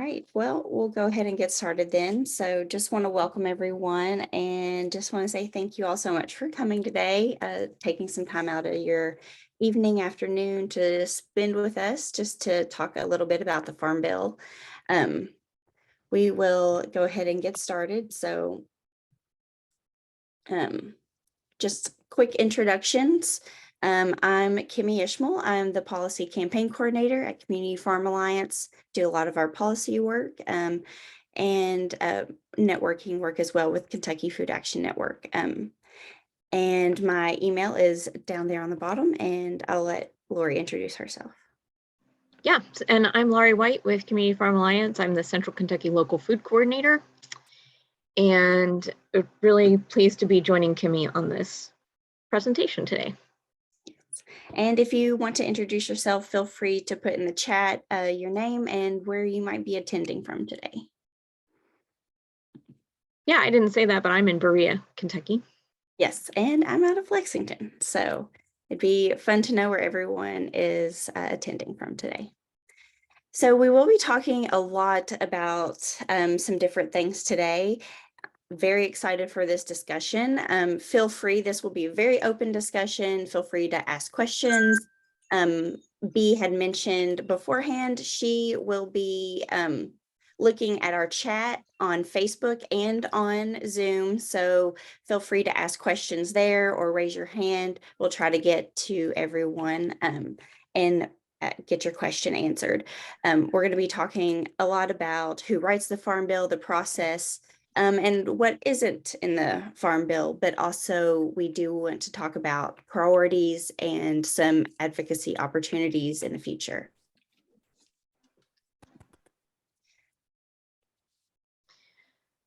right, well, we'll go ahead and get started then. So just want to welcome everyone and just want to say thank you all so much for coming today, taking some time out of your evening, afternoon to spend with us just to talk a little bit about the Farm Bill. We will go ahead and get started. So just quick introductions. I'm Kimmie Ishmael. I'm the Policy Campaign Coordinator at Community Farm Alliance, do a lot of our policy work and networking work as well with Kentucky Food Action Network. And my email is down there on the bottom, and I'll let Laurie introduce herself. Yeah, and I'm Laurie White with Community Farm Alliance. I'm the Central Kentucky Local Food Coordinator, and really pleased to be joining Kimmie on this presentation today. And if you want to introduce yourself, feel free to put in the chat your name and where you might be attending from today. Yeah, I didn't say that, but I'm in Berea, Kentucky. Yes, and I'm out of Lexington, so it'd be fun to know where everyone is attending from today. So we will be talking a lot about some different things today. Very excited for this discussion. Feel free, this will be a very open discussion. Feel free to ask questions. Bea had mentioned beforehand, she will be looking at our chat on Facebook and on Zoom. So feel free to ask questions there or raise your hand. We'll try to get to everyone and get your question answered. We're going to be talking a lot about who writes the Farm Bill, the process, and what isn't in the Farm Bill, but also we do want to talk about priorities and some advocacy opportunities in the future.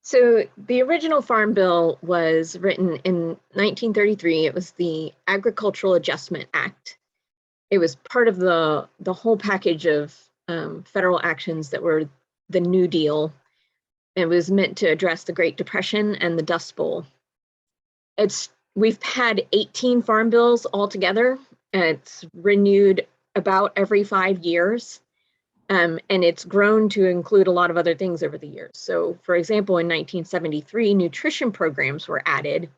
So the original Farm Bill was written in 1933. It was the Agricultural Adjustment Act. It was part of the whole package of federal actions that were the New Deal. It was meant to address the Great Depression and the Dust Bowl. We've had 18 farm bills altogether. It's renewed about every 5 years, and it's grown to include a lot of other things over the years. So, for example, in 1973, nutrition programs were added,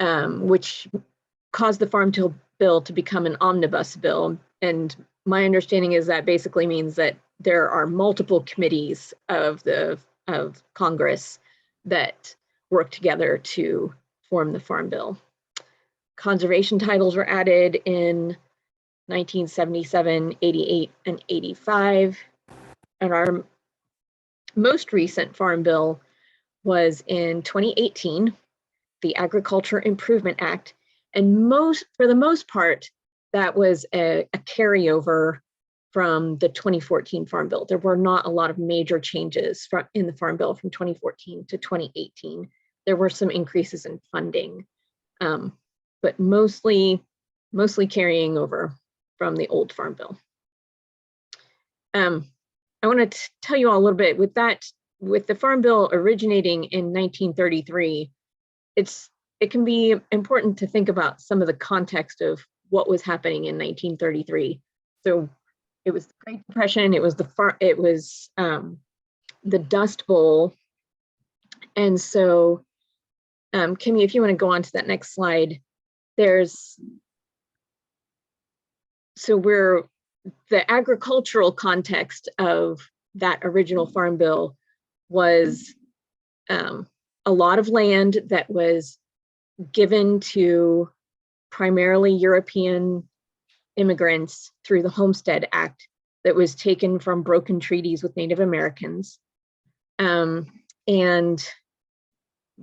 which caused the Farm Bill to become an omnibus bill. And my understanding is that basically means that there are multiple committees of Congress that work together to form the Farm Bill. Conservation titles were added in 1977, 88, and 85. And our most recent Farm Bill was in 2018, the Agriculture Improvement Act. And for the most part, that was a carryover from the 2014 Farm Bill. There were not a lot of major changes in the Farm Bill from 2014 to 2018. There were some increases in funding, but mostly carrying over from the old Farm Bill. I want to tell you all a little bit with the Farm Bill originating in 1933, it can be important to think about some of the context of what was happening in 1933. So it was the Great Depression. It was the Dust Bowl, and so, Kimmie, if you want to go on to that next slide, the agricultural context of that original Farm Bill was a lot of land that was given to primarily European immigrants through the Homestead Act that was taken from broken treaties with Native Americans. And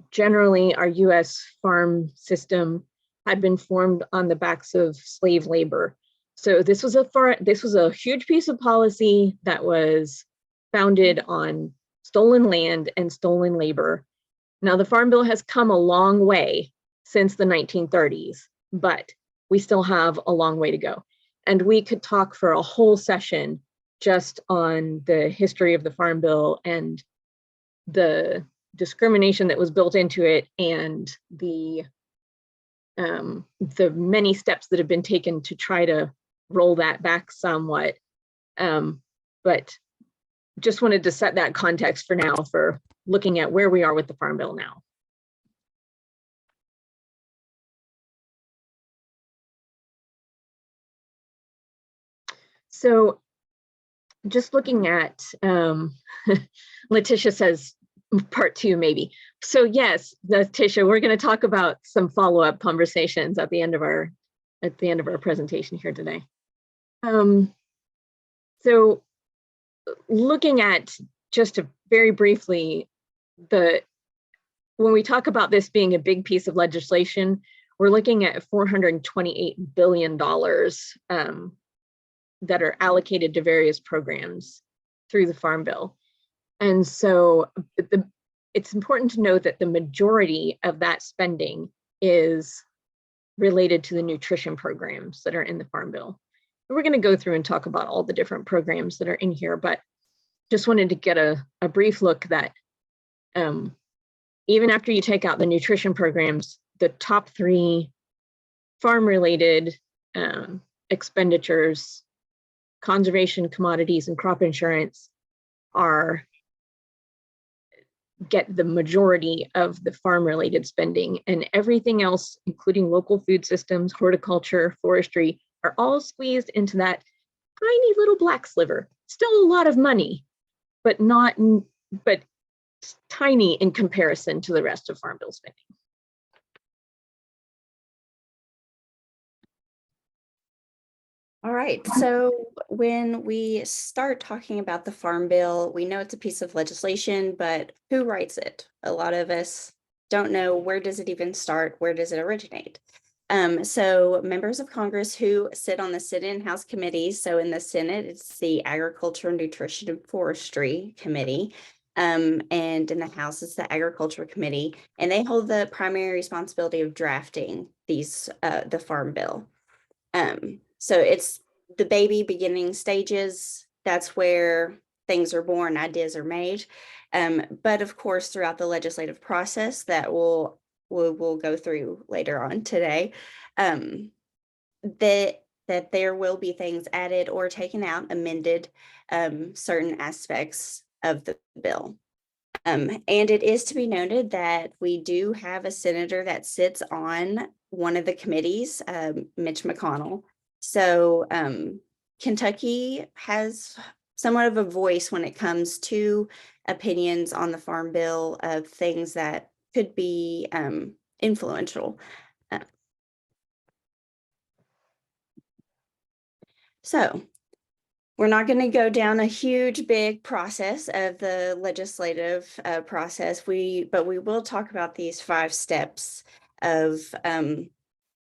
generally, our US farm system had been formed on the backs of slave labor. So this was a huge piece of policy that was founded on stolen land and stolen labor. Now, the Farm Bill has come a long way since the 1930s, but we still have a long way to go. And we could talk for a whole session just on the history of the Farm Bill and the discrimination that was built into it and the many steps that have been taken to try to roll that back somewhat. But just wanted to set that context for now for looking at where we are with the Farm Bill now. So just looking at, Letitia says part 2 maybe. So yes, Letitia, we're going to talk about some follow-up conversations at the end of our presentation here today. So looking at just very briefly, when we talk about this being a big piece of legislation, we're looking at $428 billion that are allocated to various programs through the Farm Bill. And so it's important to note that the majority of that spending is related to the nutrition programs that are in the Farm Bill. And we're going to go through and talk about all the different programs that are in here, but just wanted to get a brief look that even after you take out the nutrition programs, the top 3 farm-related expenditures, conservation, commodities, and crop insurance get the majority of the farm-related spending, and everything else, including local food systems, horticulture, forestry, are all squeezed into that tiny little black sliver. Still a lot of money, but tiny in comparison to the rest of Farm Bill spending. All right, so when we start talking about the Farm Bill, we know it's a piece of legislation, but who writes it? A lot of us don't know, where does it even start? Where does it originate? So members of Congress who sit on the Senate and House committees, so in the Senate, it's the Agriculture, Nutrition, and Forestry Committee, and in the House, it's the Agriculture Committee, and they hold the primary responsibility of drafting the Farm Bill. So it's the baby beginning stages. That's where things are born, ideas are made. But of course, throughout the legislative process that we'll go through later on today, that there will be things added or taken out, amended, certain aspects of the bill. And it is to be noted that we do have a senator that sits on one of the committees, Mitch McConnell. So Kentucky has somewhat of a voice when it comes to opinions on the Farm Bill of things that could be influential. So we're not going to go down a huge, big process of the legislative process. But we will talk about these 5 steps of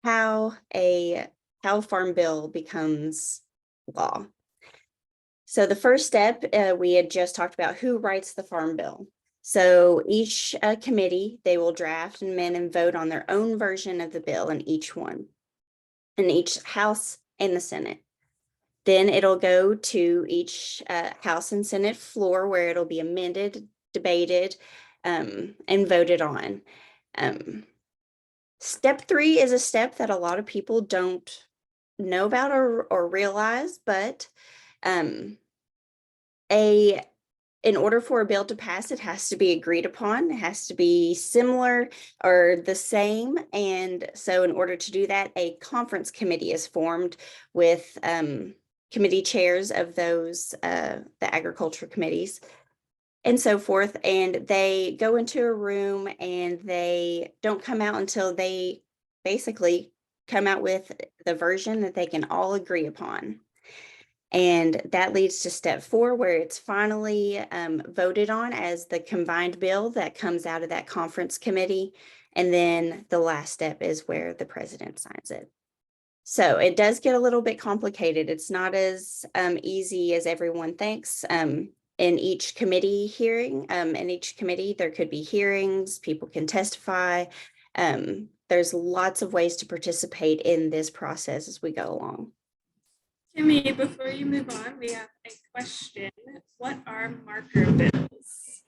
how Farm Bill becomes law. So the first step, we had just talked about who writes the Farm Bill. So each committee, they will draft and amend and vote on their own version of the bill in each one, in each House and the Senate. Then it'll go to each House and Senate floor where it'll be amended, debated, and voted on. Step 3 is a step that a lot of people don't know about or realize, but in order for a bill to pass, it has to be agreed upon. It has to be similar or the same. And so in order to do that, a conference committee is formed with committee chairs of those, the agriculture committees and so forth. And they go into a room and they don't come out until they basically come out with the version that they can all agree upon. And that leads to step 4, where it's finally voted on as the combined bill that comes out of that conference committee. And then the last step is where the president signs it. So it does get a little bit complicated. It's not as easy as everyone thinks. In each committee hearing, in each committee, there could be hearings, people can testify. There's lots of ways to participate in this process as we go along. Kimmie, before you move on, we have a question. What are marker bills?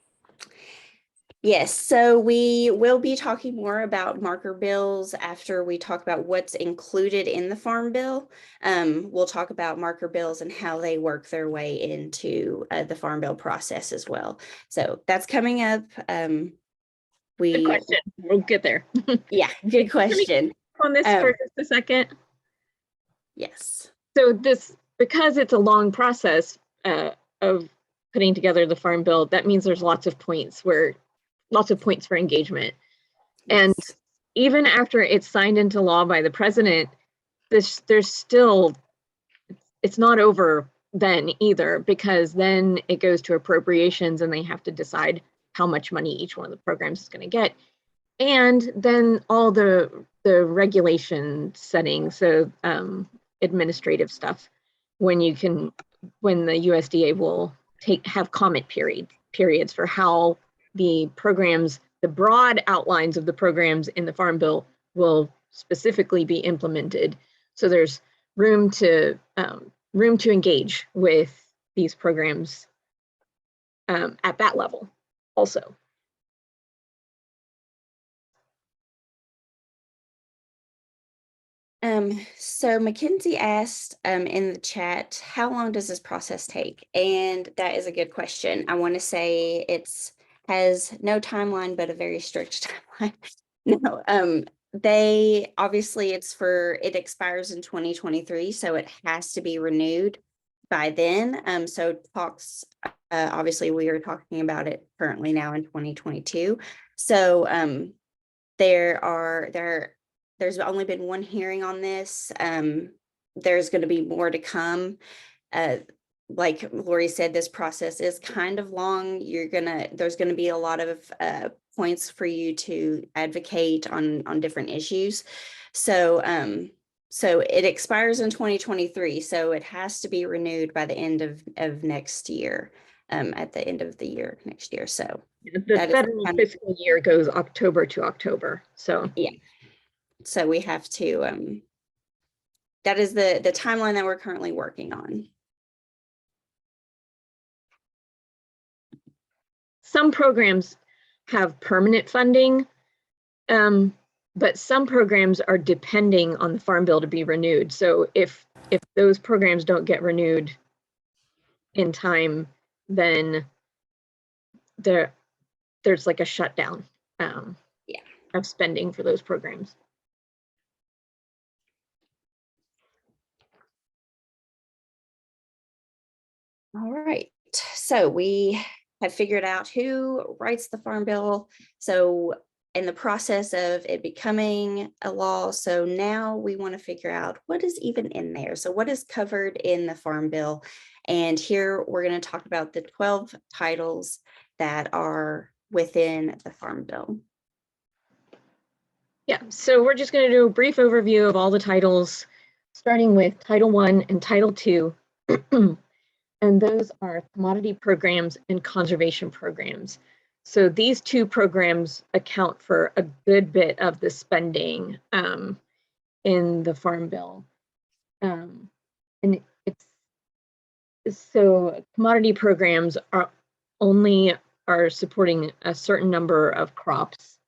Yes, so we will be talking more about marker bills after we talk about what's included in the Farm Bill. We'll talk about marker bills and how they work their way into the Farm Bill process as well. So that's coming up. Good question. We'll get there. Yeah, good question. On this for just a second. Yes. So because it's a long process of putting together the Farm Bill, that means there's lots of points for engagement. Yes. And even after it's signed into law by the president, there's still, it's not over then either, because then it goes to appropriations and they have to decide how much money each one of the programs is going to get. And then all the regulation setting, so administrative stuff, when the USDA will have comment periods for how the programs, the broad outlines of the programs in the Farm Bill will specifically be implemented. So there's room to engage with these programs at that level also. So Mackenzie asked in the chat, how long does this process take? And that is a good question. I want to say has no timeline, but a very strict timeline. No, they obviously it expires in 2023, so it has to be renewed by then. So talks, obviously we are talking about it currently now in 2022. So there's only been one hearing on this. There's going to be more to come. Like Laurie said, this process is kind of long. There's going to be a lot of points for you to advocate on different issues. So it expires in 2023. So it has to be renewed by the end of next year. At the end of the year next year. So the federal fiscal year goes October to October. So yeah. So we have to, that is the timeline that we're currently working on. Some programs have permanent funding, but some programs are depending on the Farm Bill to be renewed. So if those programs don't get renewed in time, then there's like a shutdown of spending for those programs. All right, so we have figured out who writes the Farm Bill. So in the process of it becoming a law, so now we want to figure out what is even in there. So what is covered in the Farm Bill? And here we're going to talk about the 12 titles that are within the Farm Bill. Yeah, so we're just going to do a brief overview of all the titles, starting with Title I and Title II. And those are commodity programs and conservation programs. So these two programs account for a good bit of the spending in the Farm Bill. And so commodity programs are supporting a certain number of crops.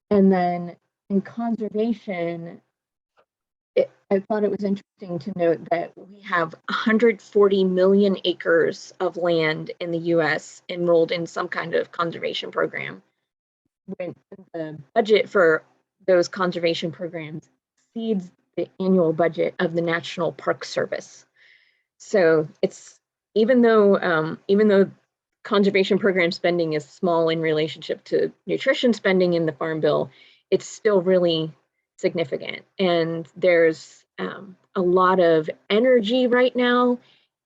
And then in conservation, I thought it was interesting to note that we have 140 million acres of land in the US enrolled in some kind of conservation program. When the budget for those conservation programs exceeds the annual budget of the National Park Service. So it's even though conservation program spending is small in relationship to nutrition spending in the Farm Bill, it's still really significant. And there's a lot of energy right now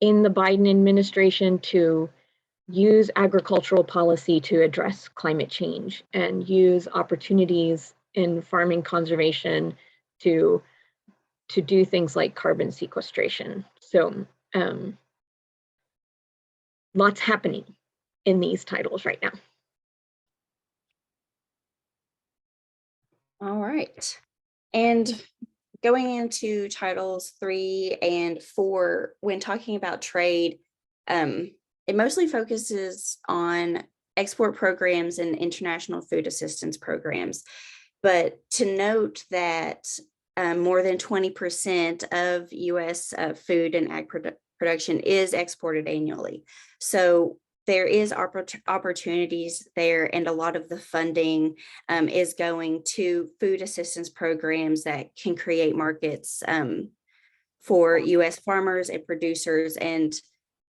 in the Biden administration to use agricultural policy to address climate change and use opportunities in farming conservation to do things like carbon sequestration. So lots happening in these titles right now. All right. And going into titles 3 and 4, when talking about trade, it mostly focuses on export programs and international food assistance programs. But to note that more than 20% of U.S. Food and ag production is exported annually. So there is opportunities there, and a lot of the funding is going to food assistance programs that can create markets for U.S. farmers and producers and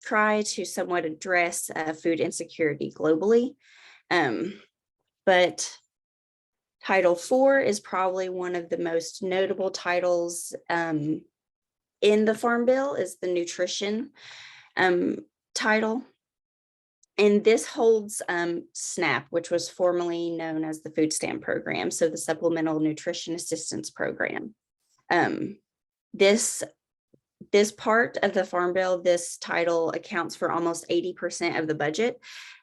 try to somewhat address food insecurity globally. But Title IV is probably one of the most notable titles in the Farm Bill, is the nutrition title. And this holds SNAP, which was formerly known as the Food Stamp Program, so the Supplemental Nutrition Assistance Program. This part of the Farm Bill, this title accounts for almost 80% of the budget,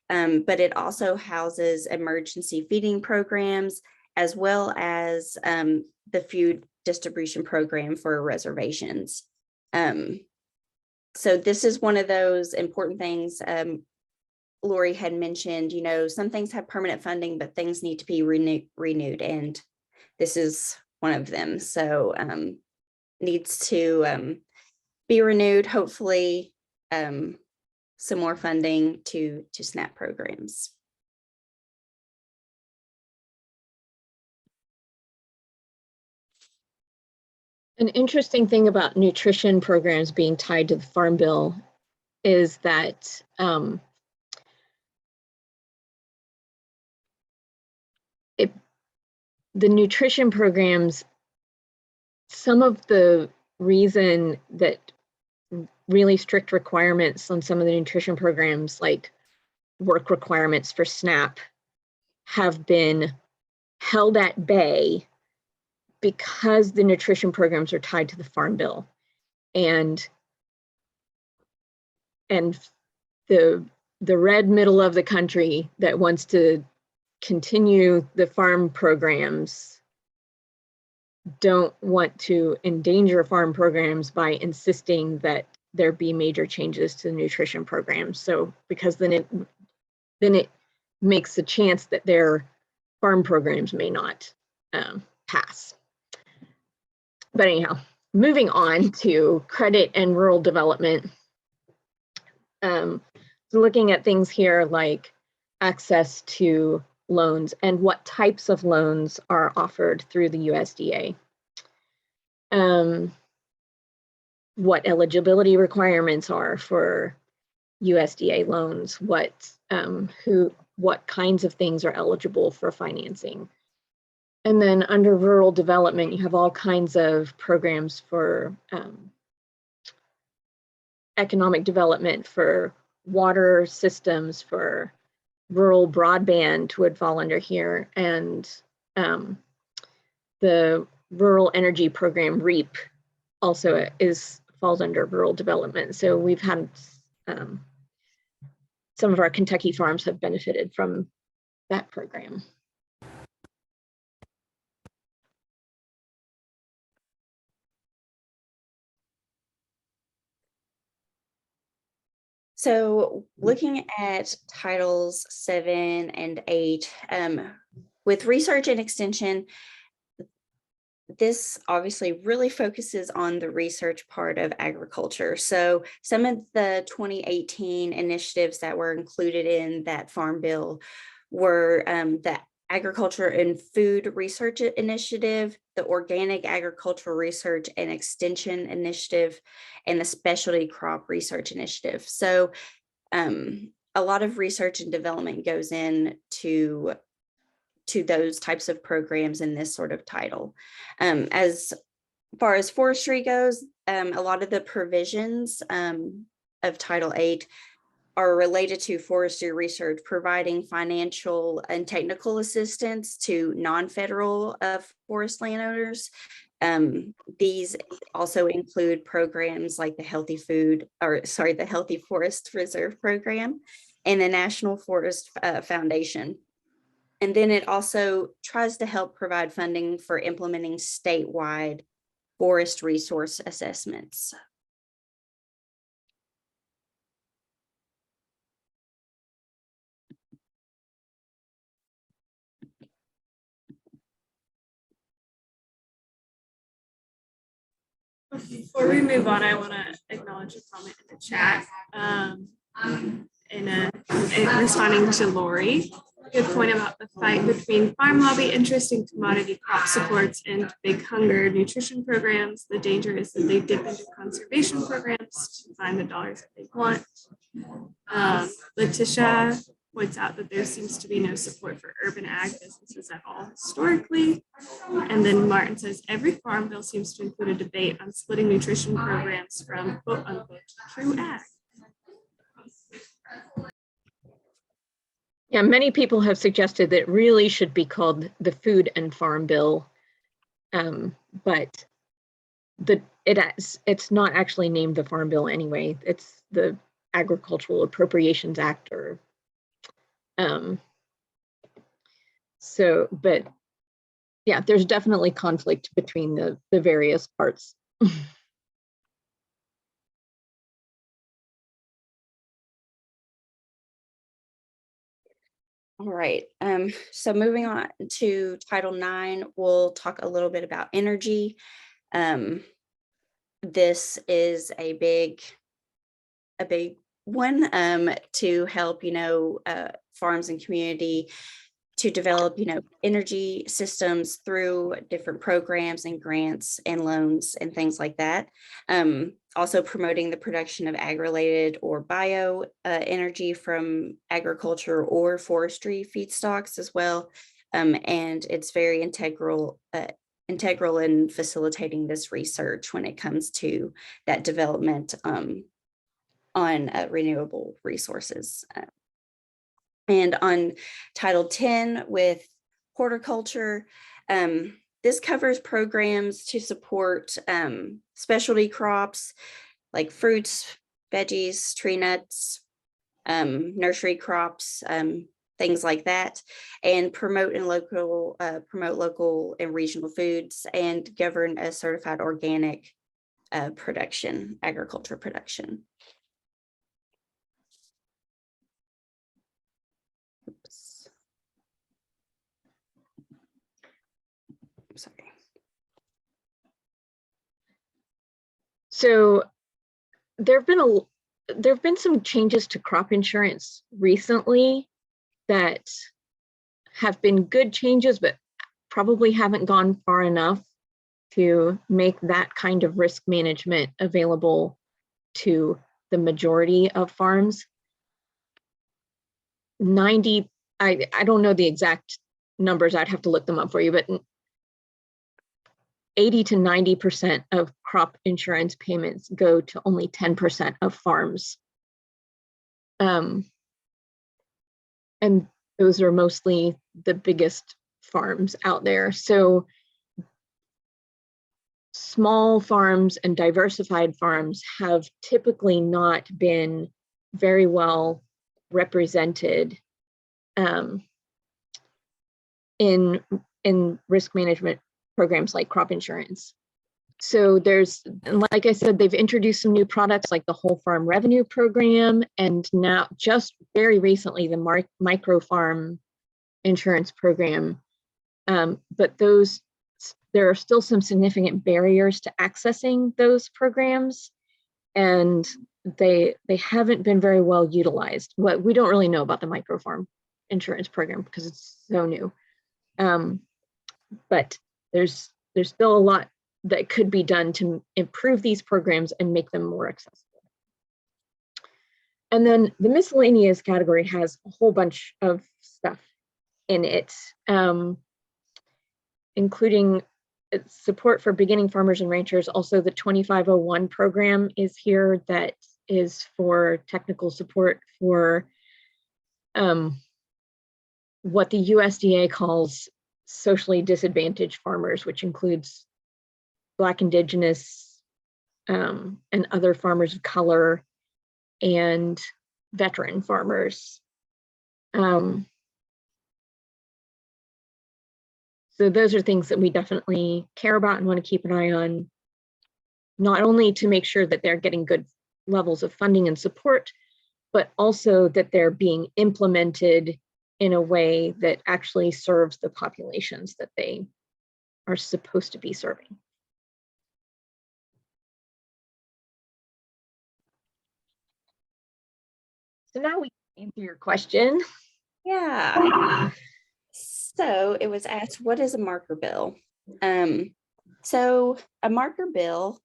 but it also houses emergency feeding programs, as well as the food distribution program for reservations. So this is one of those important things. Laurie had mentioned, some things have permanent funding, but things need to be renewed, and this is one of them. So needs to be renewed, hopefully some more funding to SNAP programs. An interesting thing about nutrition programs being tied to the Farm Bill is that the nutrition programs, some of the reason that really strict requirements on some of the nutrition programs, like work requirements for SNAP, have been held at bay because the nutrition programs are tied to the Farm Bill. And the red middle of the country that wants to continue the farm programs don't want to endanger farm programs by insisting that there be major changes to the nutrition programs. So because then it makes the chance that their farm programs may not pass. But anyhow, moving on to credit and rural development. So looking at things here like access to loans and what types of loans are offered through the USDA. What eligibility requirements are for USDA loans, what kinds of things are eligible for financing. And then under rural development, you have all kinds of programs for economic development, for water systems, for rural broadband would fall under here, and the rural energy program REAP also falls under rural development. So we've had some of our Kentucky farms have benefited from that program. So looking at titles 7 and 8, with research and extension, this obviously really focuses on the research part of agriculture. So some of the 2018 initiatives that were included in that Farm Bill were the Agriculture and Food Research Initiative, the Organic Agricultural Research and Extension Initiative, and the Specialty Crop Research Initiative. So a lot of research and development goes into those types of programs in this sort of title. As far as forestry goes, a lot of the provisions of Title VIII are related to forestry research, providing financial and technical assistance to non-federal forest landowners. These also include programs like the Healthy Forest Reserve Program and the National Forest Foundation. And then it also tries to help provide funding for implementing statewide forest resource assessments. Before we move on, I want to acknowledge a comment in the chat. In responding to Laurie, good point about the fight between farm lobby interest in commodity crop supports and big hunger nutrition programs. The danger is that they dip into conservation programs to find the dollars that they want. Letitia points out that there seems to be no support for urban ag businesses at all historically. And then Martin says every farm bill seems to include a debate on splitting nutrition programs from quote unquote true ag. Yeah, many people have suggested that it really should be called the Food and Farm Bill, but it's not actually named the Farm Bill anyway. It's the Agricultural Appropriations Act, or but yeah, there's definitely conflict between the various parts. All right, so moving on to Title IX, we'll talk a little bit about energy. This is a big one to help, farms and community to develop, energy systems through different programs and grants and loans and things like that. Also promoting the production of ag-related or bio energy from agriculture or forestry feedstocks as well. And it's very integral in facilitating this research when it comes to that development on renewable resources. And on Title 10 with horticulture, this covers programs to support specialty crops like fruits, veggies, tree nuts, nursery crops, things like that, and promote local and regional foods, and govern a certified organic agriculture production. Oops. Sorry. So there have been some changes to crop insurance recently that have been good changes, but probably haven't gone far enough to make that kind of risk management available to the majority of farms. I don't know the exact numbers, I'd have to look them up for you, but 80 to 90% of crop insurance payments go to only 10% of farms. And those are mostly the biggest farms out there. So small farms and diversified farms have typically not been very well represented in risk management programs like crop insurance. So like I said, they've introduced some new products like the Whole Farm Revenue Program, and now just very recently the micro farm insurance program. But there are still some significant barriers to accessing those programs, and they haven't been very well utilized. We don't really know about the micro farm insurance program because it's so new. But there's still a lot that could be done to improve these programs and make them more accessible. And then the miscellaneous category has a whole bunch of stuff in it, including support for beginning farmers and ranchers. Also, the 2501 program is here that is for technical support for what the USDA calls socially disadvantaged farmers, which includes Black, Indigenous, and other farmers of color, and veteran farmers. So those are things that we definitely care about and want to keep an eye on, not only to make sure that they're getting good levels of funding and support, but also that they're being implemented in a way that actually serves the populations that they are supposed to be serving. So now we can answer your question. Yeah. So it was asked, what is a marker bill? So a marker bill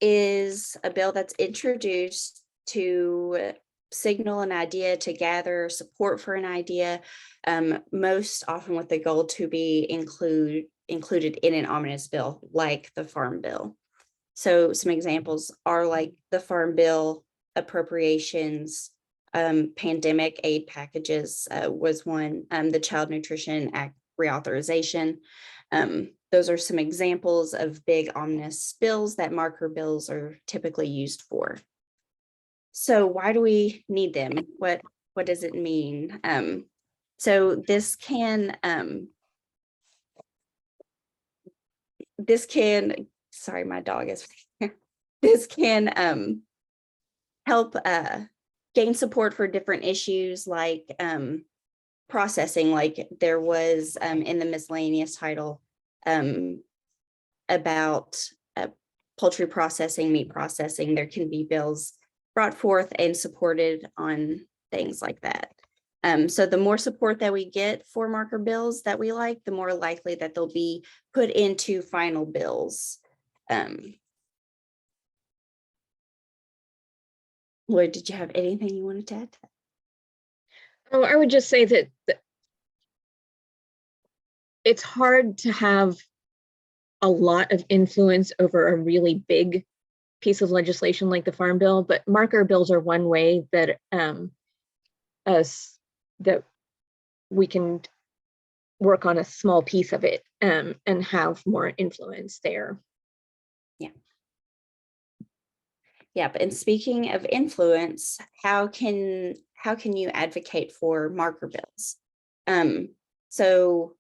is a bill that's introduced to signal an idea, to gather support for an idea, most often with the goal to be included in an omnibus bill, like the Farm Bill. So some examples are like the Farm Bill, appropriations, pandemic aid packages was one, the Child Nutrition Act reauthorization. Those are some examples of big omnibus bills that marker bills are typically used for. So why do we need them? What does it mean? So this can, sorry, my dog is this can help gain support for different issues like processing, like there was in the miscellaneous title about poultry processing, meat processing. There can be bills brought forth and supported on things like that. So the more support that we get for marker bills that we like, the more likely that they'll be put into final bills. Lloyd, did you have anything you wanted to add to that? Oh, I would just say that it's hard to have a lot of influence over a really big piece of legislation like the Farm Bill, but marker bills are one way that that we can work on a small piece of it and have more influence there. Yeah. Yeah, and speaking of influence, how can you advocate for marker bills? So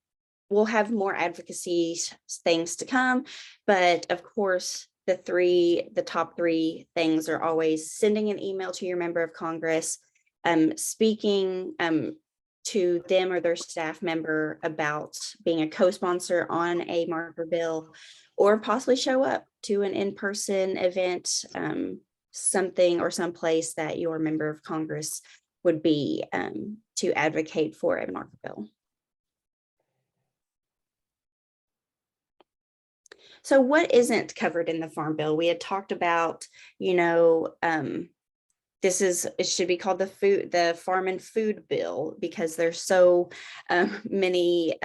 we'll have more advocacy things to come, but of course, the top three things are always sending an email to your member of Congress, speaking to them or their staff member about being a co-sponsor on a marker bill, or possibly show up to an in-person event, something or someplace that your member of Congress would be to advocate for a marker bill. So what isn't covered in the Farm Bill? We had talked about, it should be called the Farm and Food Bill, because there's so many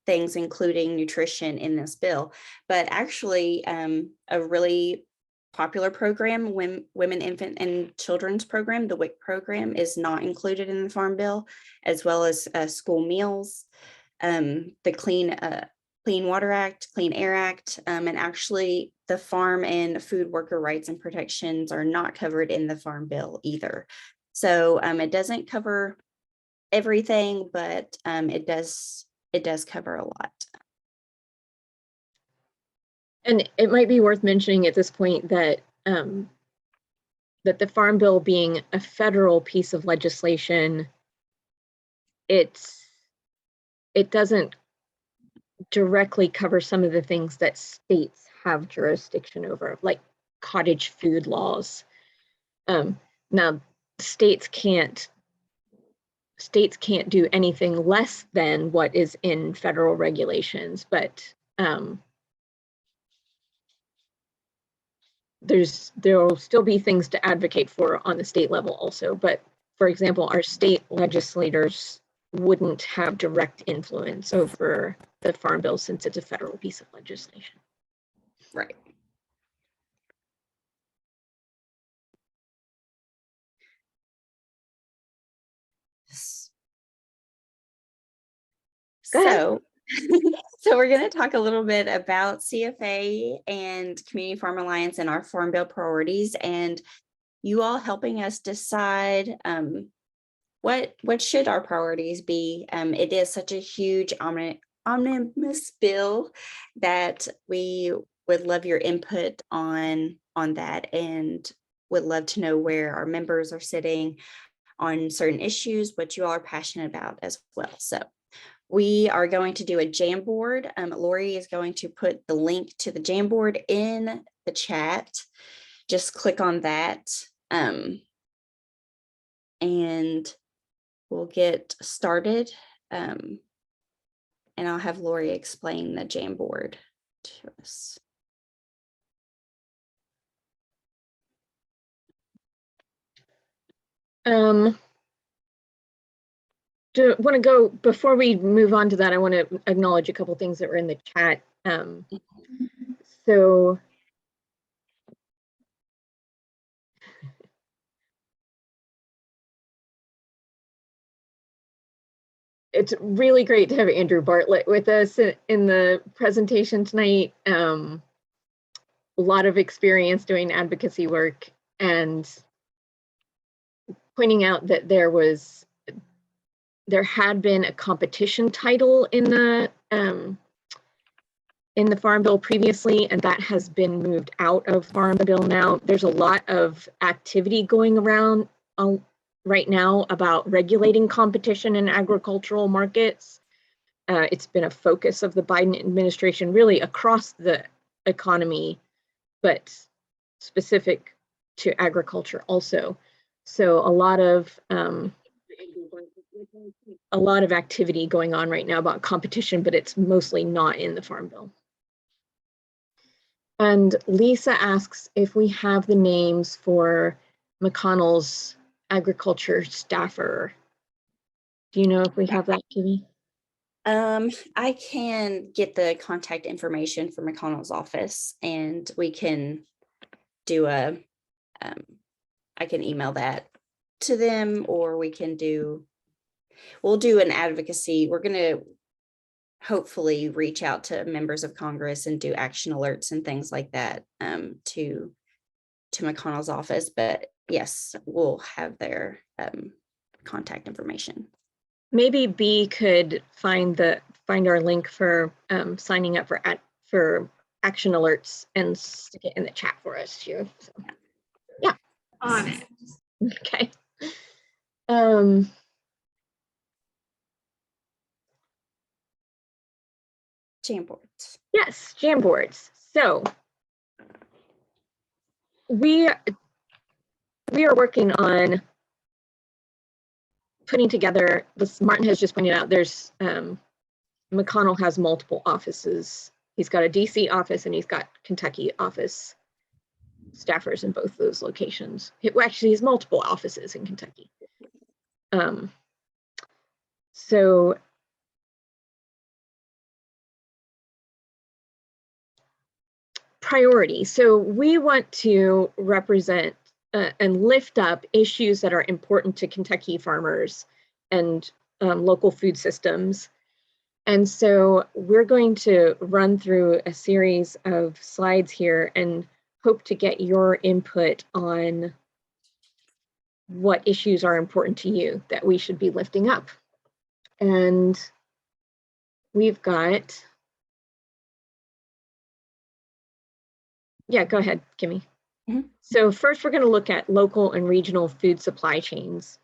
things, including nutrition, in this bill. But actually, a really popular program, Women, Infant, and Children's Program, the WIC program, is not included in the Farm Bill, as well as school meals, the Clean Water Act, Clean Air Act, and actually the farm and food worker rights and protections are not covered in the Farm Bill either. So it doesn't cover everything, but it does cover a lot. And it might be worth mentioning at this point that that the Farm Bill being a federal piece of legislation, it doesn't directly cover some of the things that states have jurisdiction over, like cottage food laws. Now, states can't do anything less than what is in federal regulations, but there will still be things to advocate for on the state level also. But for example, our state legislators wouldn't have direct influence over the Farm Bill since it's a federal piece of legislation. Right. So we're going to talk a little bit about CFA and Community Farm Alliance and our Farm Bill priorities, and you all helping us decide what should our priorities be. It is such a huge omnibus bill that we would love your input on that, and would love to know where our members are sitting on certain issues, what you all are passionate about as well. So we are going to do a Jamboard. Laurie is going to put the link to the Jamboard in the chat. Just click on that. and we'll get started. And I'll have Laurie explain the Jamboard to us. Do want to go, before we move on to that, I want to acknowledge a couple things that were in the chat. So it's really great to have Andrew Bartlett with us in the presentation tonight. A lot of experience doing advocacy work, and pointing out that there had been a competition title in the Farm Bill previously, and that has been moved out of Farm Bill now. There's a lot of activity going around right now about regulating competition in agricultural markets. It's been a focus of the Biden administration really across the economy, but specific to agriculture also. So a lot of activity going on right now about competition, but it's mostly not in the Farm Bill. And Lisa asks if we have the names for McConnell's agriculture staffer. Do you know if we have that, Kimmie? I can get the contact information for McConnell's office, and we can do I can email that to them, or we'll do an advocacy. We're going to hopefully reach out to members of Congress and do action alerts and things like that to McConnell's office. But yes, we'll have their contact information. Maybe B could find our link for signing up for action alerts and stick it in the chat for us too. So, yeah. On it. Okay. Jamboards. Yes, Jamboards. So we are working on putting together this. Martin has just pointed out there's McConnell has multiple offices. He's got a DC office and he's got Kentucky office staffers in both those locations. Actually, he has multiple offices in Kentucky. So priority. So we want to represent and lift up issues that are important to Kentucky farmers and local food systems. And so we're going to run through a series of slides here and hope to get your input on what issues are important to you that we should be lifting up. And we've got, yeah, go ahead, Kimmie. Mm-hmm. So first we're going to look at local and regional food supply chains.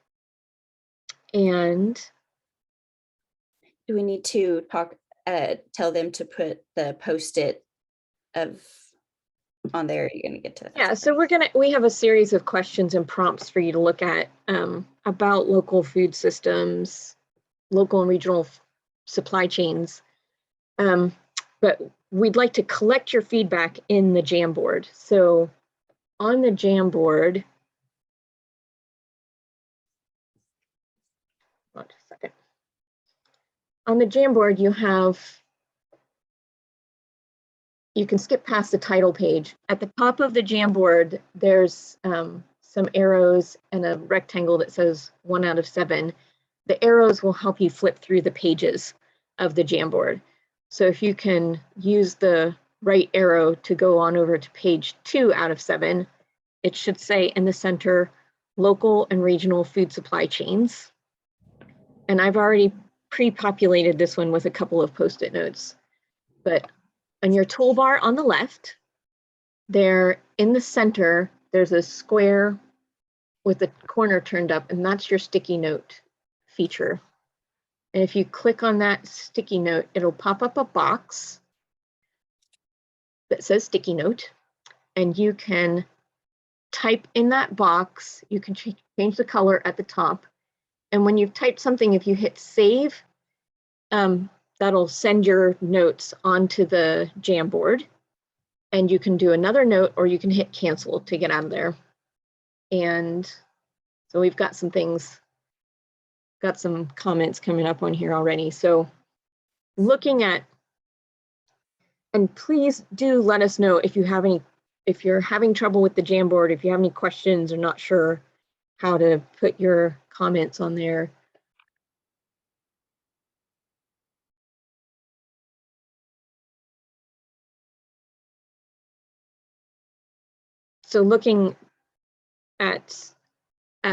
And do we need to tell them to put the post-it on there? You're going to get to that. Yeah, so we have a series of questions and prompts for you to look at about local food systems, local and regional supply chains. But we'd like to collect your feedback in the Jamboard. So on the Jamboard, hold on a second. On the Jamboard, you can skip past the title page. At the top of the Jamboard, there's some arrows and a rectangle that says 1 out of 7. The arrows will help you flip through the pages of the Jamboard. So if you can use the right arrow to go on over to page 2 out of 7, it should say in the center, local and regional food supply chains. And I've already pre-populated this one with a couple of post-it notes. But on your toolbar on the left, there in the center, there's a square with the corner turned up, and that's your sticky note feature. And if you click on that sticky note, it'll pop up a box that says sticky note, and you can type in that box, you can change the color at the top. And when you've typed something, if you hit save, that'll send your notes onto the Jamboard. And you can do another note, or you can hit cancel to get out of there. And so we've got some things, got some comments coming up on here already. So looking at, and please do let us know if you have any, if you're having trouble with the Jamboard, if you have any questions or not sure how to put your comments on there. So looking at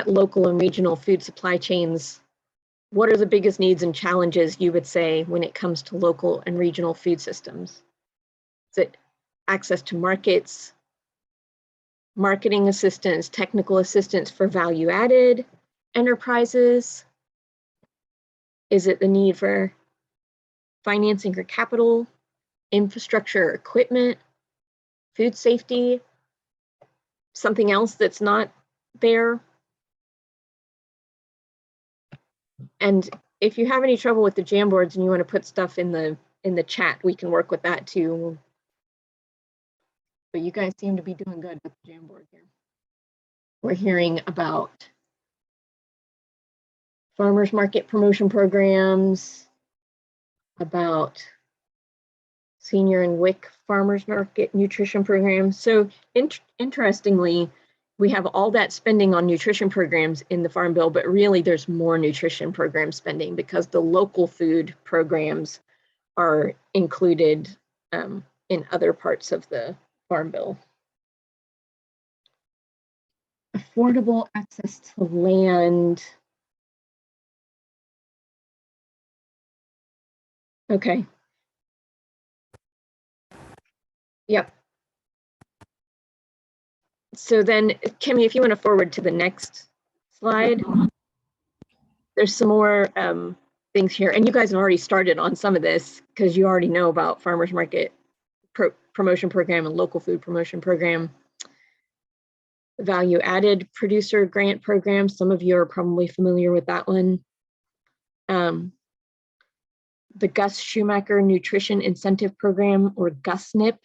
local and regional food supply chains, what are the biggest needs and challenges you would say when it comes to local and regional food systems? Is it access to markets, marketing assistance, technical assistance for value-added enterprises? Is it the need for financing or capital, infrastructure, or equipment, food safety, something else that's not there? And if you have any trouble with the Jamboards and you want to put stuff in the chat, we can work with that too. But you guys seem to be doing good with the Jamboard here. We're hearing about farmers market promotion programs, about senior and WIC farmers market nutrition programs. So interestingly, we have all that spending on nutrition programs in the Farm Bill, but really there's more nutrition program spending because the local food programs are included in other parts of the Farm Bill. Affordable access to land. Okay. Yep. So then, Kimmie, if you want to forward to the next slide, there's some more things here. And you guys have already started on some of this because you already know about farmers market promotion program and local food promotion program. Value added producer grant program. Some of you are probably familiar with that one. The Gus Schumacher Nutrition Incentive Program, or GUSNIP,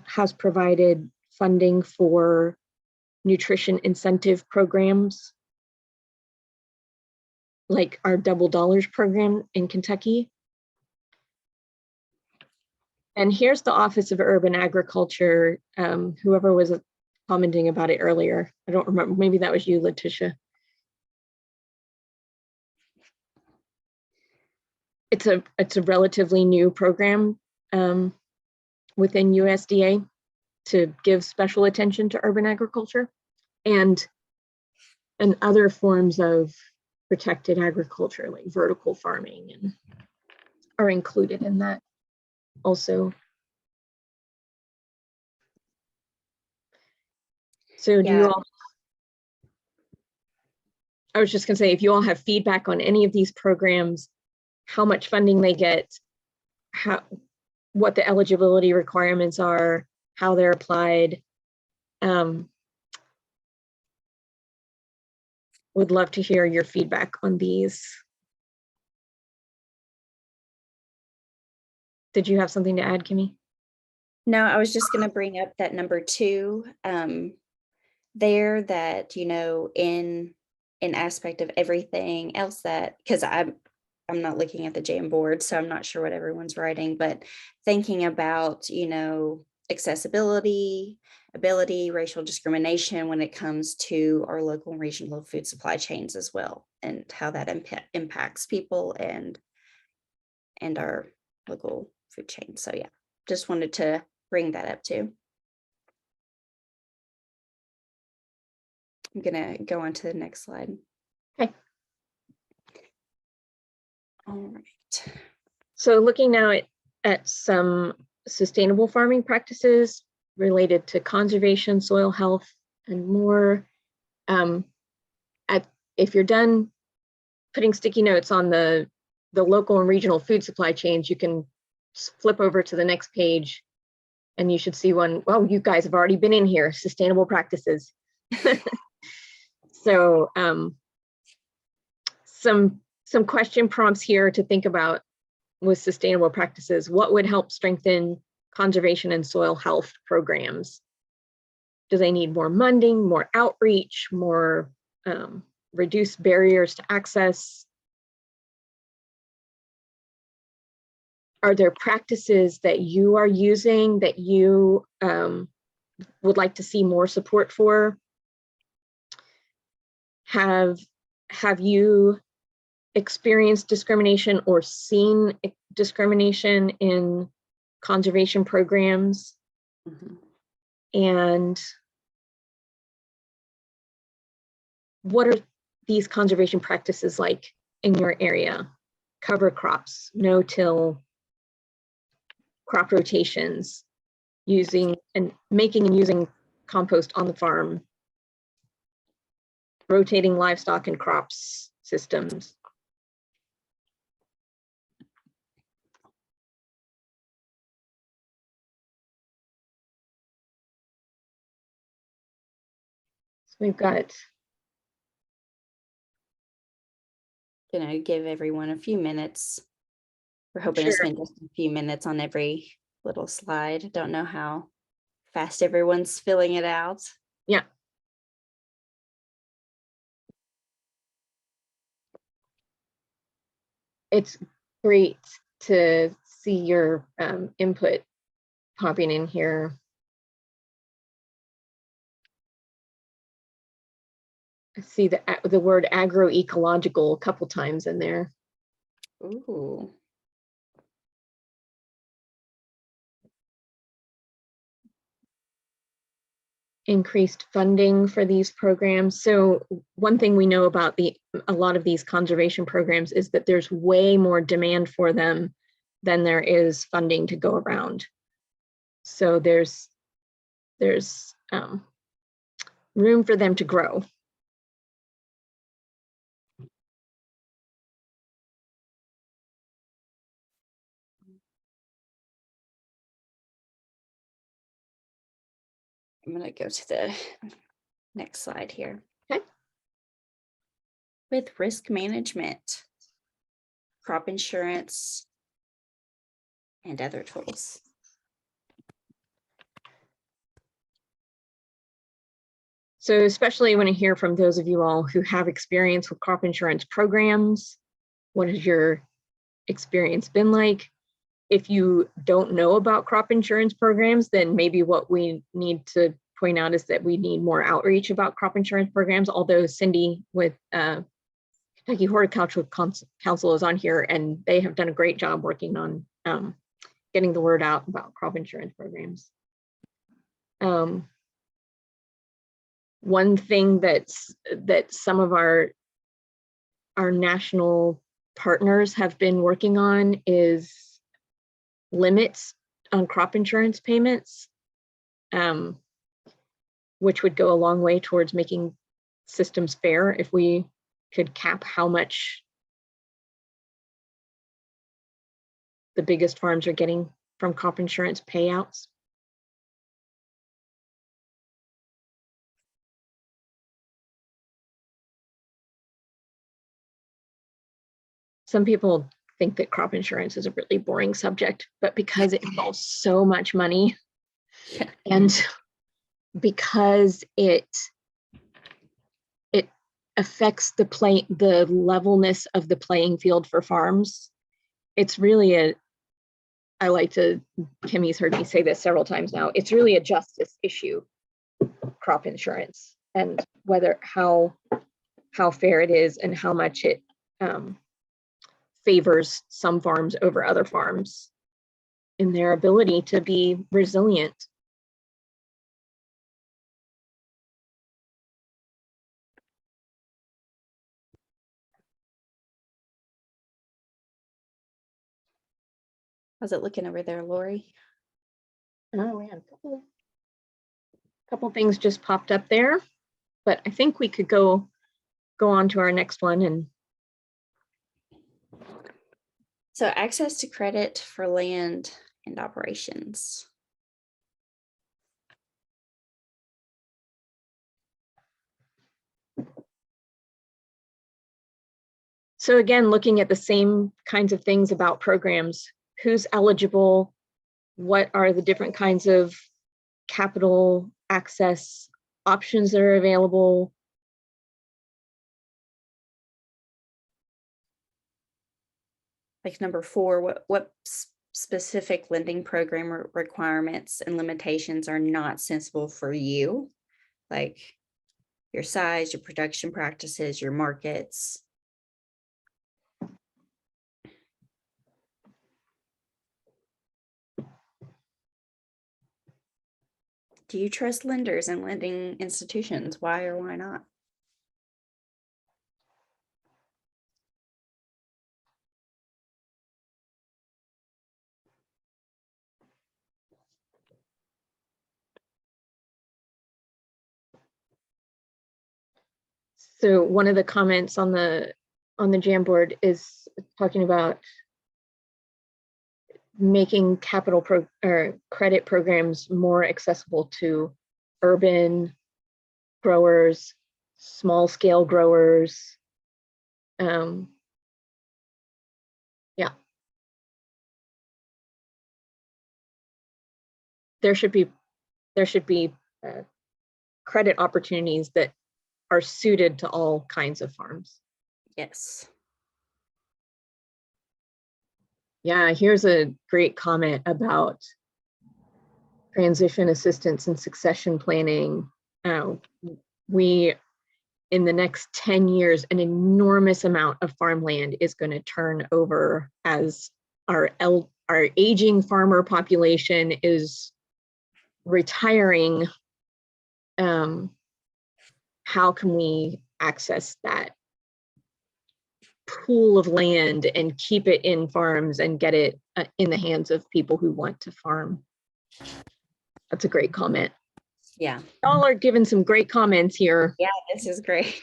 has provided funding for nutrition incentive programs like our Double Dollars program in Kentucky. And here's the Office of Urban Agriculture, whoever was commenting about it earlier. I don't remember, maybe that was you, Letitia. It's a relatively new program within USDA to give special attention to urban agriculture and other forms of protected agriculture like vertical farming and are included in that also. So do you all, I was just gonna say, if you all have feedback on any of these programs, how much funding they get, what the eligibility requirements are, how they're applied. Would love to hear your feedback on these. Did you have something to add, Kimmie? No, I was just going to bring up that number 2 there, that, you know, in aspect of everything else that, because I'm not looking at the Jamboard, so I'm not sure what everyone's writing, but thinking about, you know, accessibility, ability, racial discrimination when it comes to our local and regional food supply chains as well, and how that impacts people and our local food chain. So yeah, just wanted to bring that up too. I'm gonna go on to the next slide. Okay. All right. So looking now at some sustainable farming practices related to conservation, soil health, and more. If you're done putting sticky notes on the local and regional food supply chains, you can flip over to the next page And you should see one, well, you guys have already been in here, sustainable practices. So some question prompts here to think about with sustainable practices. What would help strengthen conservation and soil health programs? Do they need more munding, more outreach, more reduced barriers to access? Are there practices that you are using that you would like to see more support for? Have you experienced discrimination or seen discrimination in conservation programs? Mm-hmm. And what are these conservation practices like in your area? Cover crops, no-till, crop rotations, making and using compost on the farm, rotating livestock and crops systems. So we've got, Gonna give everyone a few minutes. We're hoping to Sure. spend just a few minutes on every little slide. Don't know how fast everyone's filling it out. yeah. It's great to see your input popping in here. I see the word agroecological a couple times in there. Ooh. Increased funding for these programs. So one thing we know about a lot of these conservation programs is that there's way more demand for them than there is funding to go around. So there's room for them to grow. I'm gonna go to the next slide here. Okay. With risk management, crop insurance, and other tools. So especially when I hear from those of you all who have experience with crop insurance programs, what has your experience been like? If you don't know about crop insurance programs, then maybe what we need to point out is that we need more outreach about crop insurance programs, although Cindy with Kentucky Horticultural Council is on here, and they have done a great job working on getting the word out about crop insurance programs. One thing that some of our national partners have been working on is limits on crop insurance payments, which would go a long way towards making systems fair if we could cap how much the biggest farms are getting from crop insurance payouts. Some people think that crop insurance is a really boring subject, but because it involves so much money, Yeah. and because it affects the levelness of the playing field for farms, it's really I like to, Kimmie's heard me say this several times now, it's really a justice issue, crop insurance, and how fair it is and how much it favors some farms over other farms in their ability to be resilient. How's it looking over there, Laurie? Oh, we had a couple things just popped up there, but I think we could go on to our next one. And so access to credit for land and operations. So again, looking at the same kinds of things about programs, who's eligible, what are the different kinds of capital access options that are available. Like number 4, what specific lending program requirements and limitations are not sensible for you? Like your size, your production practices, your markets. Do you trust lenders and lending institutions? Why or why not? So one of the comments on the Jamboard is talking about making credit programs more accessible to urban growers, small scale growers. Yeah. There should be credit opportunities that are suited to all kinds of farms. Yes. Yeah, here's a great comment about transition assistance and succession planning. We, in the next 10 years, an enormous amount of farmland is going to turn over as our aging farmer population is retiring. How can we access that pool of land and keep it in farms and get it in the hands of people who want to farm? That's a great comment. Yeah. Y'all are giving some great comments here. Yeah, this is great.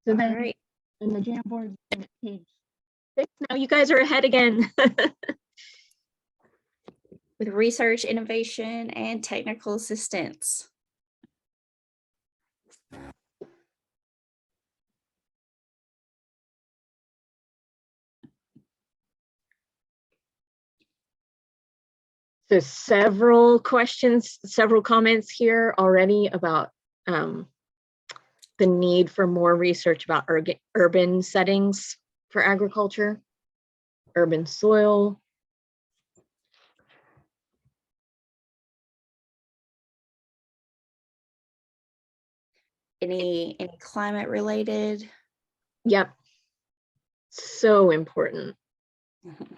So All then right. in the Jamboard page 6, now you guys are ahead again. With research, innovation, and technical assistance. So several questions, several comments here already about the need for more research about urban settings for agriculture, urban soil. Any climate related? Yep. So important. Mhm.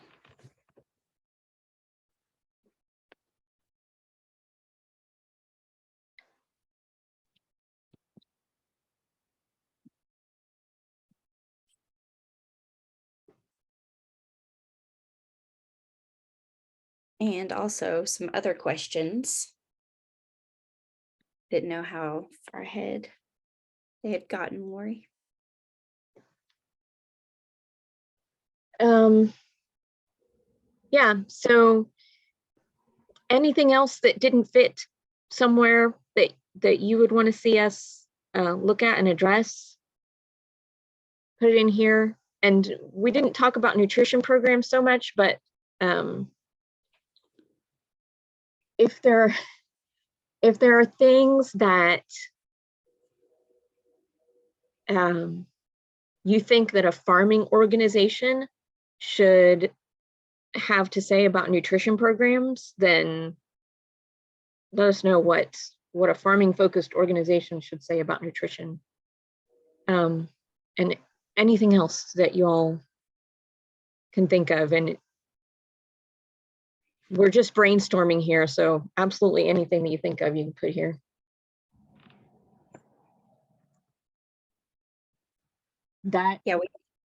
And also some other questions. Didn't know how far ahead they had gotten, Laurie. Yeah, so anything else that didn't fit somewhere that you would want to see us look at and address, put it in here. And we didn't talk about nutrition programs so much, but if there are things that you think that a farming organization should have to say about nutrition programs, then let us know what a farming focused organization should say about nutrition. And anything else that you all can think of. And we're just brainstorming here, so absolutely anything that you think of, you can put here. That, Yeah,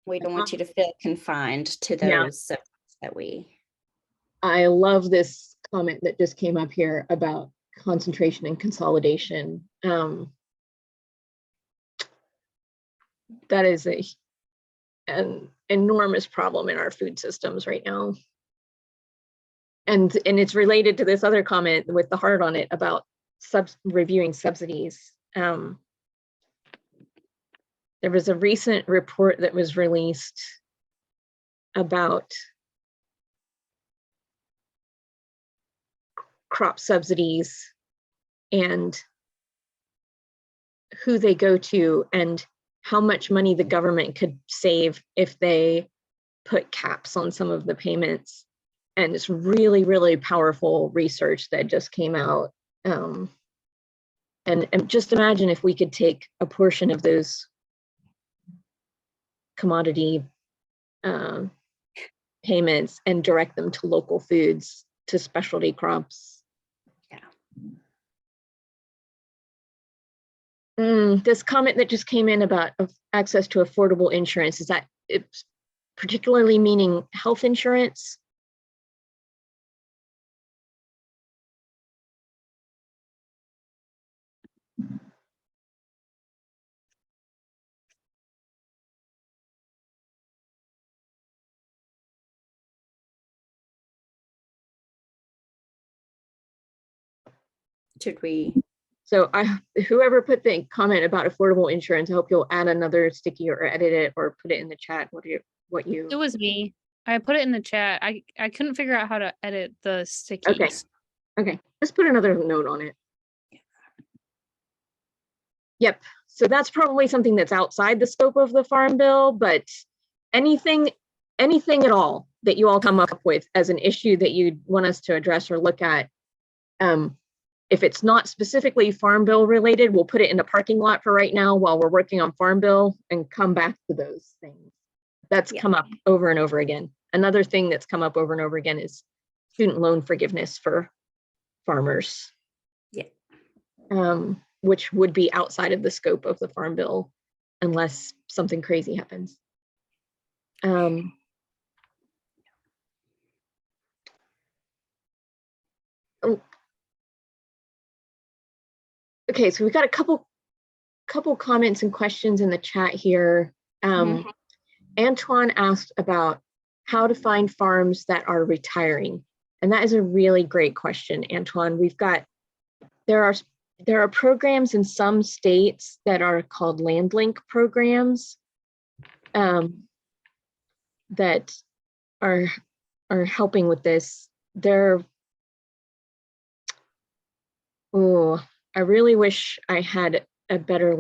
we don't want you to feel confined to Yeah. those subjects that we. I love this comment that just came up here about concentration and consolidation. That is an enormous problem in our food systems right now. And it's related to this other comment with the heart on it about reviewing subsidies. There was a recent report that was released about crop subsidies and who they go to and how much money the government could save if they put caps on some of the payments. And it's really, really powerful research that just came out. And just imagine if we could take a portion of those commodity payments and direct them to local foods, to specialty crops. Yeah. This comment that just came in about access to affordable insurance, is that it's particularly meaning health insurance? Should we? So whoever put the comment about affordable insurance, I hope you'll add another sticky or edit it or put it in the chat. It was me. I put it in the chat. I couldn't figure out how to edit the stickies. Okay, let's put another note on it. Yep, so that's probably something that's outside the scope of the Farm Bill, but anything at all that you all come up with as an issue that you'd want us to address or look at, if it's not specifically Farm Bill related, we'll put it in a parking lot for right now while we're working on Farm Bill and come back to those things. That's come up over and over again. Another thing that's come up over and over again is student loan forgiveness for farmers. Yeah. Which would be outside of the scope of the Farm Bill unless something crazy happens. Okay, so we've got a couple comments and questions in the chat here. Antoine asked about how to find farms that are retiring. And that is a really great question, Antoine. There are programs in some states that are called land link programs that are helping with this. I really wish I had a better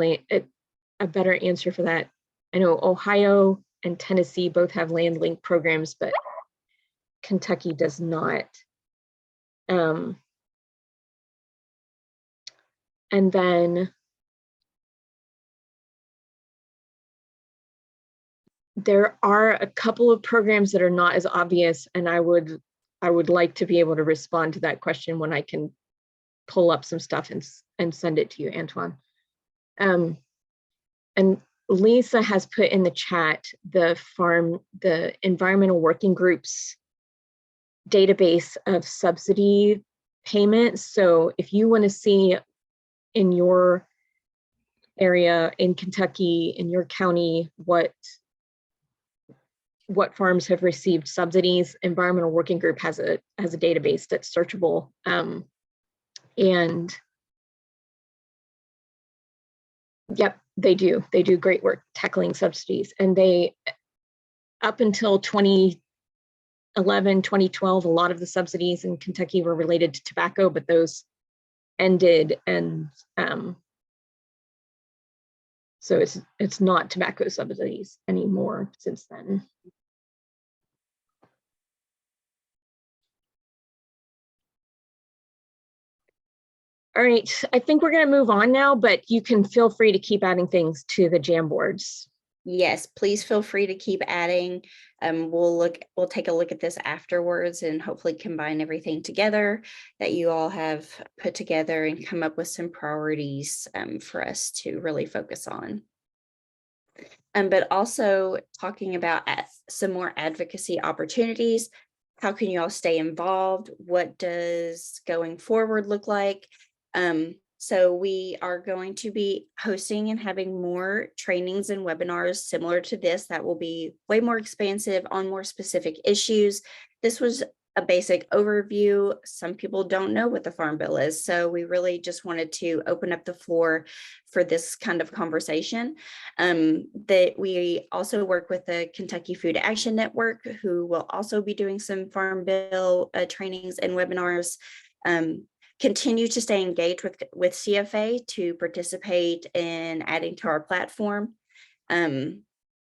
answer for that. I know Ohio and Tennessee both have land link programs, but Kentucky does not. And then there are a couple of programs that are not as obvious, and I would like to be able to respond to that question when I can pull up some stuff and send it to you, Antoine. And Lisa has put in the chat the environmental working groups database of subsidy payments. So if you want to see in your area, in Kentucky, in your county, what farms have received subsidies, Environmental Working Group has a database that's searchable. And yep, they do great work tackling subsidies. And they, up until 2011, 2012, a lot of the subsidies in Kentucky were related to tobacco, but those ended, and so it's not tobacco subsidies anymore since then. All right, I think we're going to move on now, but you can feel free to keep adding things to the Jamboards. Yes, please feel free to keep adding. We'll take a look at this afterwards and hopefully combine everything together that you all have put together and come up with some priorities for us to really focus on. But also talking about some more advocacy opportunities. How can you all stay involved? What does going forward look like? So we are going to be hosting and having more trainings and webinars similar to this that will be way more expansive on more specific issues. This was a basic overview. Some people don't know what the Farm Bill is, so we really just wanted to open up the floor for this kind of conversation. That we also work with the Kentucky Food Action Network, who will also be doing some Farm Bill trainings and webinars. Continue to stay engaged with CFA to participate in adding to our platform.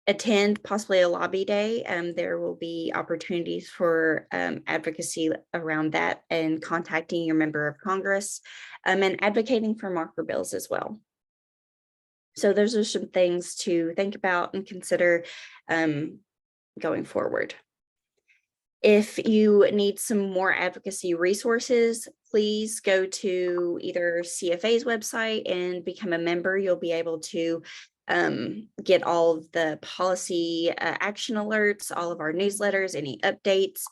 Attend possibly a lobby day. There will be opportunities for advocacy around that and contacting your member of Congress and advocating for marker bills as well. So those are some things to think about and consider going forward. If you need some more advocacy resources, please go to either CFA's website and become a member. You'll be able to get all of the policy action alerts, all of our newsletters, any updates.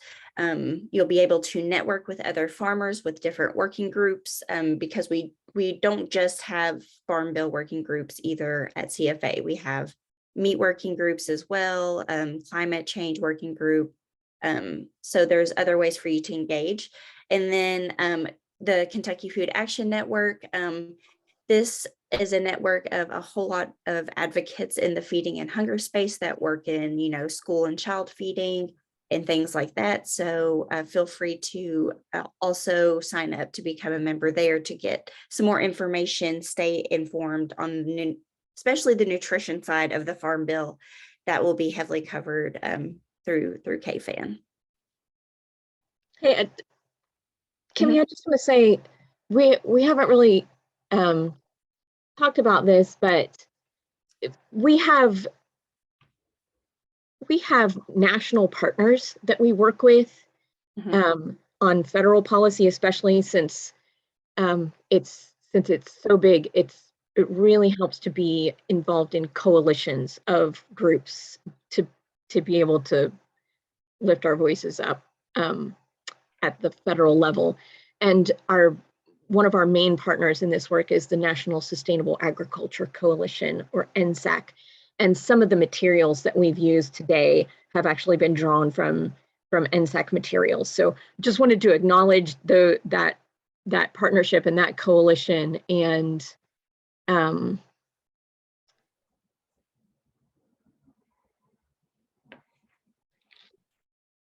You'll be able to network with other farmers with different working groups because we don't just have Farm Bill working groups either at CFA. We have meat working groups as well, climate change working group. So there's other ways for you to engage. And then the Kentucky Food Action Network, this is a network of a whole lot of advocates in the feeding and hunger space that work in, school and child feeding and things like that. So feel free to also sign up to become a member there to get some more information, stay informed on especially the nutrition side of the Farm Bill that will be heavily covered through KFAN. Hey, Kimmie, I just want to say we haven't really talked about this, but we have national partners that we work with on federal policy, especially since it's so big. It really helps to be involved in coalitions of groups to be able to lift our voices up at the federal level. And one of our main partners in this work is the National Sustainable Agriculture Coalition, or NSAC. And some of the materials that we've used today have actually been drawn from NSAC materials. So just wanted to acknowledge that partnership and that coalition. And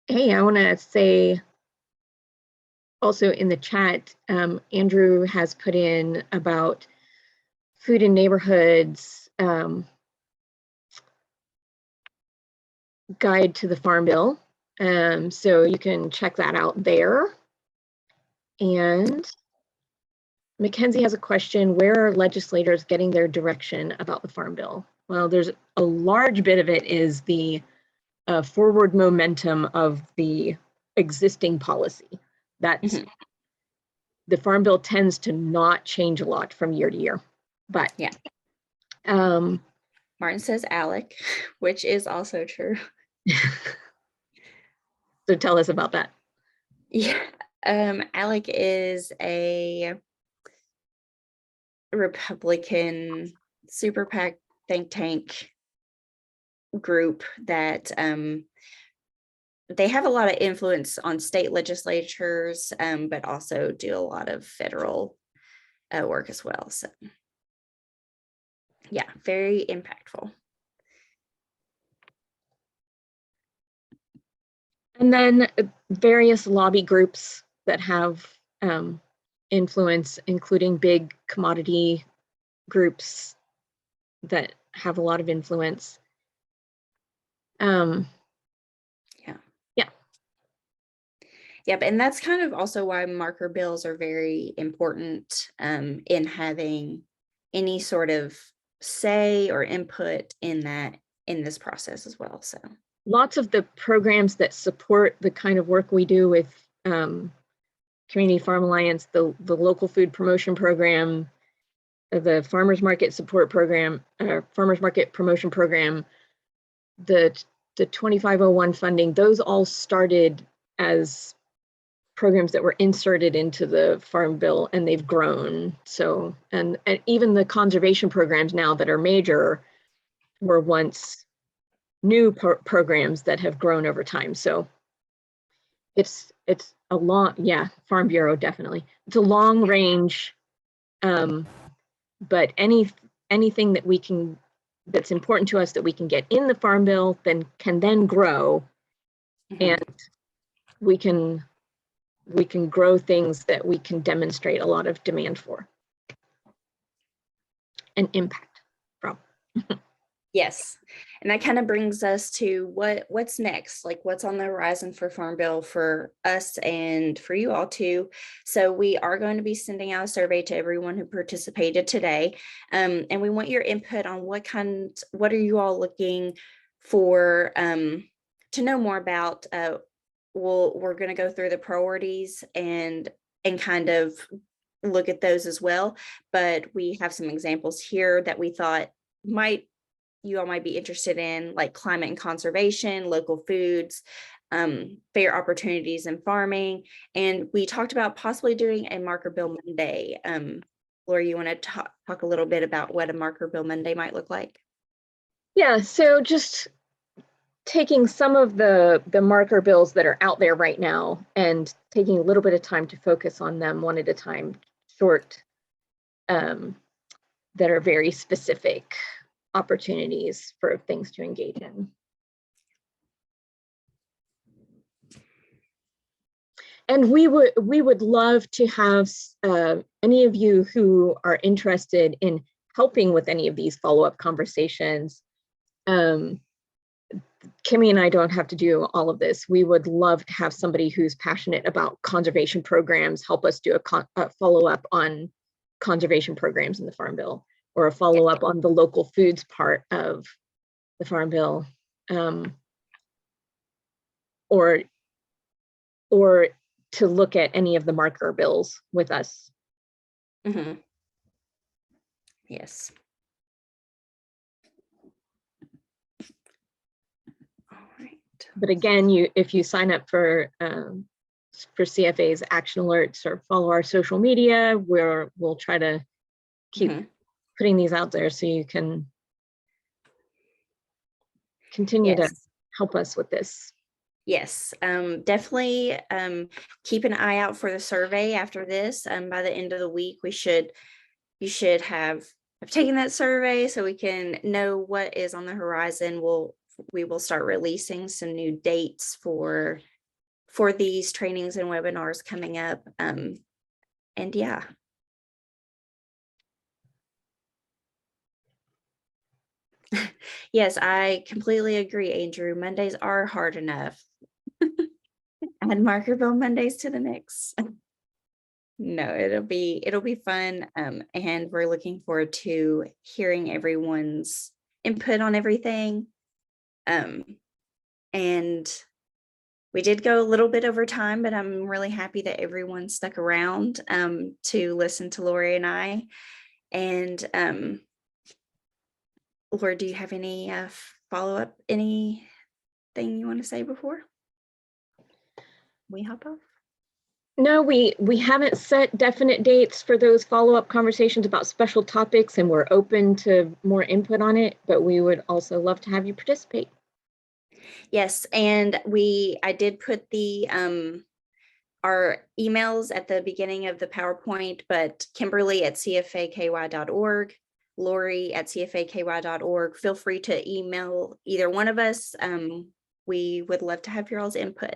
hey, I want to say also in the chat, Andrew has put in about food in neighborhoods guide to the Farm Bill. So you can check that out there. And Mackenzie has a question: where are legislators getting their direction about the Farm Bill? Well, there's a large bit of it is the forward momentum of the existing policy. That's the Farm Bill tends to not change a lot from year to year, but yeah. Martin says ALEC, which is also true. So tell us about that. Yeah, ALEC is a Republican super PAC think tank group that they have a lot of influence on state legislatures, but also do a lot of federal work as well. So yeah, very impactful. And then various lobby groups that have influence, including big commodity groups that have a lot of influence. Yep, and that's kind of also why marker bills are very important in having any sort of say or input in this process as well. So lots of the programs that support the kind of work we do with Community Farm Alliance, the local food promotion program, the farmers market support program, farmers market promotion program, the 2501 funding, those all started as programs that were inserted into the Farm Bill, and they've grown. So, and even the conservation programs now that are major were once new programs that have grown over time. So it's it's a long, yeah, Farm Bureau, definitely. It's a long range, but anything that we can, that's important to us that we can get in the Farm Bill, then can then grow, Mhm. and we can grow things that we can demonstrate a lot of demand for and impact from. Yes. And that kind of brings us to what's next, like what's on the horizon for Farm Bill for us and for you all too. So we are going to be sending out a survey to everyone who participated today. And we want your input on what are you all looking for to know more about. We're going to go through the priorities and kind of look at those as well. But we have some examples here that we thought you all might be interested in, like climate and conservation, local foods, fair opportunities in farming. And we talked about possibly doing a Marker Bill Monday. Laurie, you want to talk a little bit about what a Marker Bill Monday might look like? Yeah, so just taking some of the marker bills that are out there right now and taking a little bit of time to focus on them one at a time, short, that are very specific opportunities for things to engage in. And we would love to have any of you who are interested in helping with any of these follow-up conversations. Kimmie and I don't have to do all of this. We would love to have somebody who's passionate about conservation programs help us do a follow-up on conservation programs in the Farm Bill, or a follow-up on the local foods part of the Farm Bill, or to look at any of the marker bills with us. Mm-hmm. Yes. All right. But again, if you sign up for CFA's action alerts or follow our social media, we'll try to keep putting these out there so you can continue to help us with this. Yes, definitely keep an eye out for the survey after this. By the end of the week, you should have taken that survey so we can know what is on the horizon. We will start releasing some new dates for these trainings and webinars coming up. And yeah. Yes, I completely agree, Andrew. Mondays are hard enough. Add Marker Bill Mondays to the mix. No, it'll be fun. And we're looking forward to hearing everyone's input on everything. And we did go a little bit over time, but I'm really happy that everyone stuck around to listen to Laurie and I. And Laura, do you have any follow-up, anything you want to say before we hop off? No, we haven't set definite dates for those follow-up conversations about special topics, and we're open to more input on it, but we would also love to have you participate. Yes, and I did put the our emails at the beginning of the PowerPoint, but Kimberly at cfaky.org, Laurie at cfaky.org. Feel free to email either one of us. We would love to have your all's input.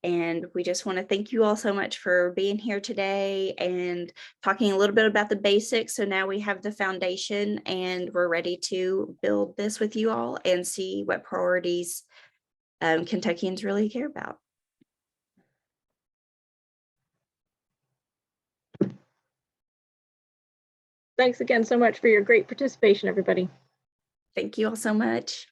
And we just want to thank you all so much for being here today and talking a little bit about the basics. So now we have the foundation and we're ready to build this with you all and see what priorities Kentuckians really care about. Thanks again so much for your great participation, everybody. Thank you all so much.